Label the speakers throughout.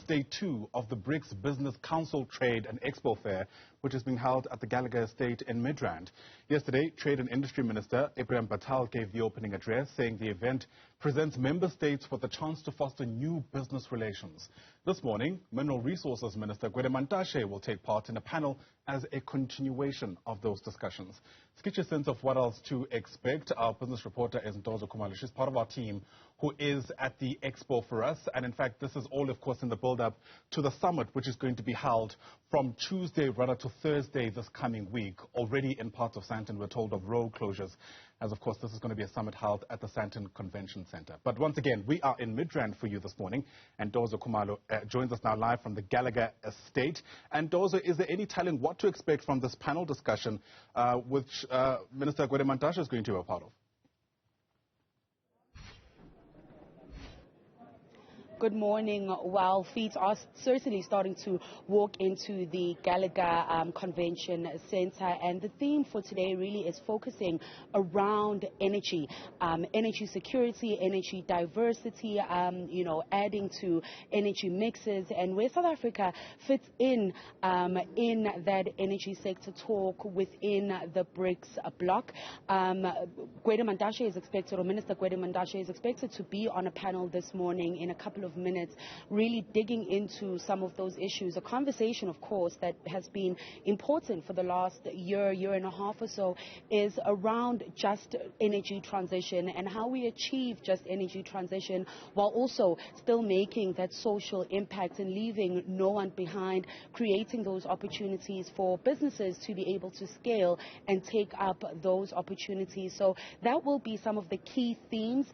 Speaker 1: day 2 of the BRICS Business Council Trade and Expo Fair, which is being held at the Gallagher Estate in Midrand. Yesterday, Trade and Industry Minister Ibrahim Patel gave the opening address, saying the event presents member states with the chance to foster new business relations. This morning, Mineral Resources Minister Gwede Manatashe will take part in a panel as a continuation of those discussions. To get your sense of what else to expect, our business reporter is Ntokozo Khumalo. She's part of our team who is at the Expo for us. And in fact, this is all, of course, in the build-up to the summit, which is going to be held from Tuesday rather to Thursday this coming week. Already in parts of Sandton, we're told of road closures, as of course, this is going to be a summit held at the Sandton Convention Center. But once again, we are in Midrand for you this morning, and Ntokozo Khumalo joins us now live from the Gallagher Estate. And Ntokozo, is there any telling what to expect from this panel discussion, which Minister Gwede Manatashe is going to be a part of?
Speaker 2: Good morning. While feet are certainly starting to walk into the Gallagher Convention Center, and the theme for today really is focusing around energy, energy security, energy diversity, adding to energy mixes, and where South Africa fits in that energy sector talk within the BRICS bloc. Gwede Manatashe is expected, or Minister Gwede Manatashe is expected to be on a panel this morning in a couple of minutes, really digging into some of those issues. A conversation, of course, that has been important for the last year and a half or so is around just energy transition and how we achieve just energy transition while also still making that social impact and leaving no one behind, creating those opportunities for businesses to be able to scale and take up those opportunities. So that will be some of the key themes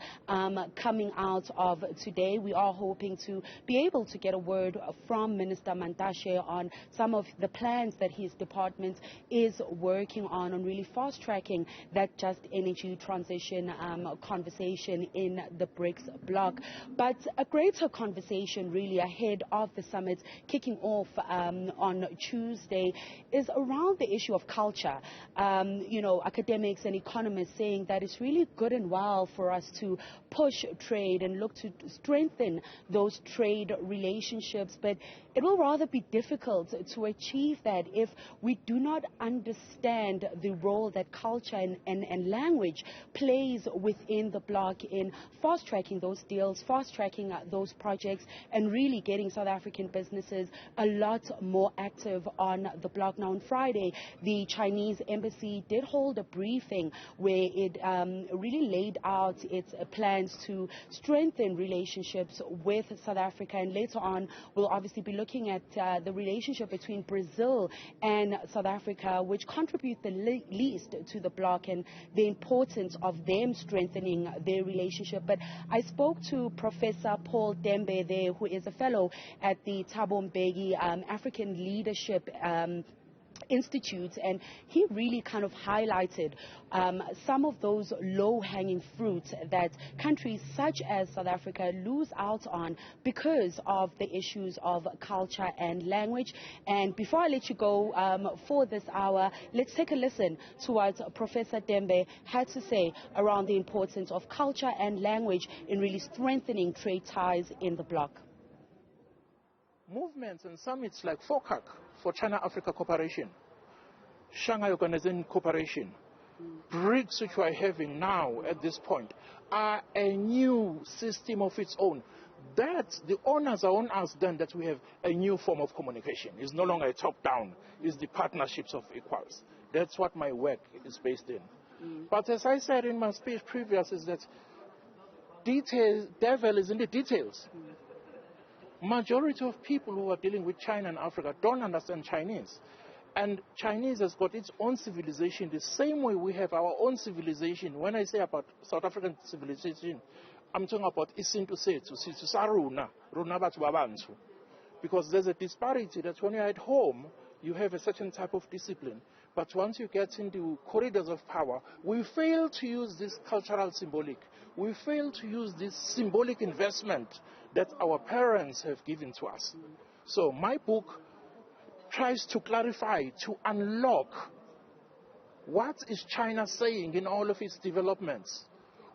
Speaker 2: coming out of today. We are hoping to be able to get a word from Minister Manatashe on some of the plans that his department is working on really fast-tracking that just energy transition conversation in the BRICS bloc. But a greater conversation really ahead of the summit kicking off on Tuesday is around the issue of culture. Academics and economists saying that it's really good and well for us to push trade and look to strengthen those trade relationships, but it will rather be difficult to achieve that if we do not understand the role that culture and language plays within the bloc in fast-tracking those deals, fast-tracking those projects, and really getting South African businesses a lot more active on the bloc. Now, on Friday, the Chinese embassy did hold a briefing where it really laid out its plans to strengthen relationships with South Africa, and later on we'll obviously be looking at the relationship between Brazil and South Africa, which contribute the least to the bloc, and the importance of them strengthening their relationship. But I spoke to Professor Paul Dembe there, who is a fellow at the Thabo Mbeki African Leadership Institute, and he really kind of highlighted some of those low-hanging fruits that countries such as South Africa lose out on because of the issues of culture and language. And before I let you go for this hour, let's take a listen to what Professor Dembe had to say around the importance of culture and language in really strengthening trade ties in the bloc.
Speaker 3: Movements and summits like FOCAC, for China-Africa Cooperation, Shanghai Organization Cooperation, BRICS, which we are having now at this point, are a new system of its own. That the owners are on us then that we have a new form of communication. It's no longer a top-down, it's the partnerships of equals. That's what my work is based in. But as I said in my speech previous, is that devil is in the details. Majority of people who are dealing with China and Africa don't understand Chinese. And Chinese has got its own civilization the same way we have our own civilization. When I say about South African civilization, I'm talking about isintu sethu, sithu saruna, runa bathu babantu. Because there's a disparity that when you're at home, you have a certain type of discipline. But once you get into corridors of power, we fail to use this cultural symbolic. We fail to use this symbolic investment that our parents have given to us. So my book tries to clarify, to unlock what is China saying in all of its developments.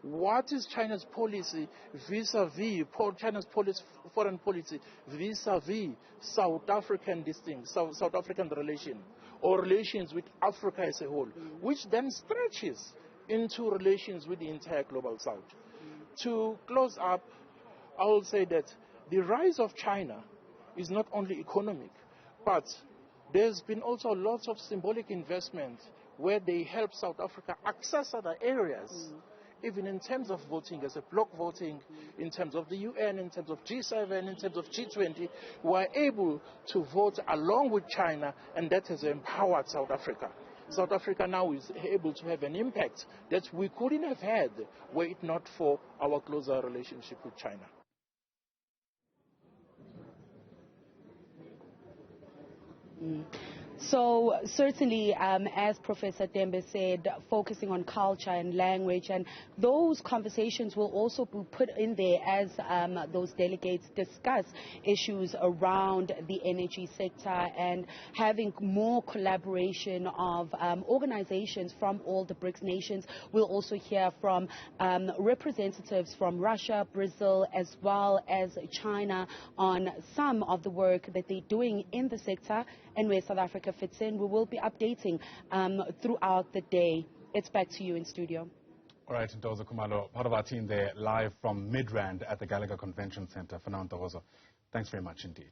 Speaker 3: What is China's policy vis-a-vis China's foreign policy vis-a-vis South African South African relation or relations with Africa as a whole, which then stretches into relations with the entire global South. To close up, I will say that the rise of China is not only economic, but there's been also lots of symbolic investment where they help South Africa access other areas, even in terms of voting as a bloc voting, in terms of the UN, in terms of G7, in terms of G20, were able to vote along with China, and that has empowered South Africa. South Africa now is able to have an impact that we couldn't have had were it not for our closer relationship with China.
Speaker 2: So certainly, as Professor Tembe said, focusing on culture and language, and those conversations will also be put in there as those delegates discuss issues around the energy sector and having more collaboration of organizations from all the BRICS nations. We'll also hear from representatives from Russia, Brazil, as well as China on some of the work that they're doing in the sector and where South Africa fits in. We will be updating throughout the day. It's back to you in studio.
Speaker 1: All right, Ntokozo Khumalo, part of our team there, live from Midrand at the Gallagher Convention Center. For now, Ntokozo, thanks very much indeed.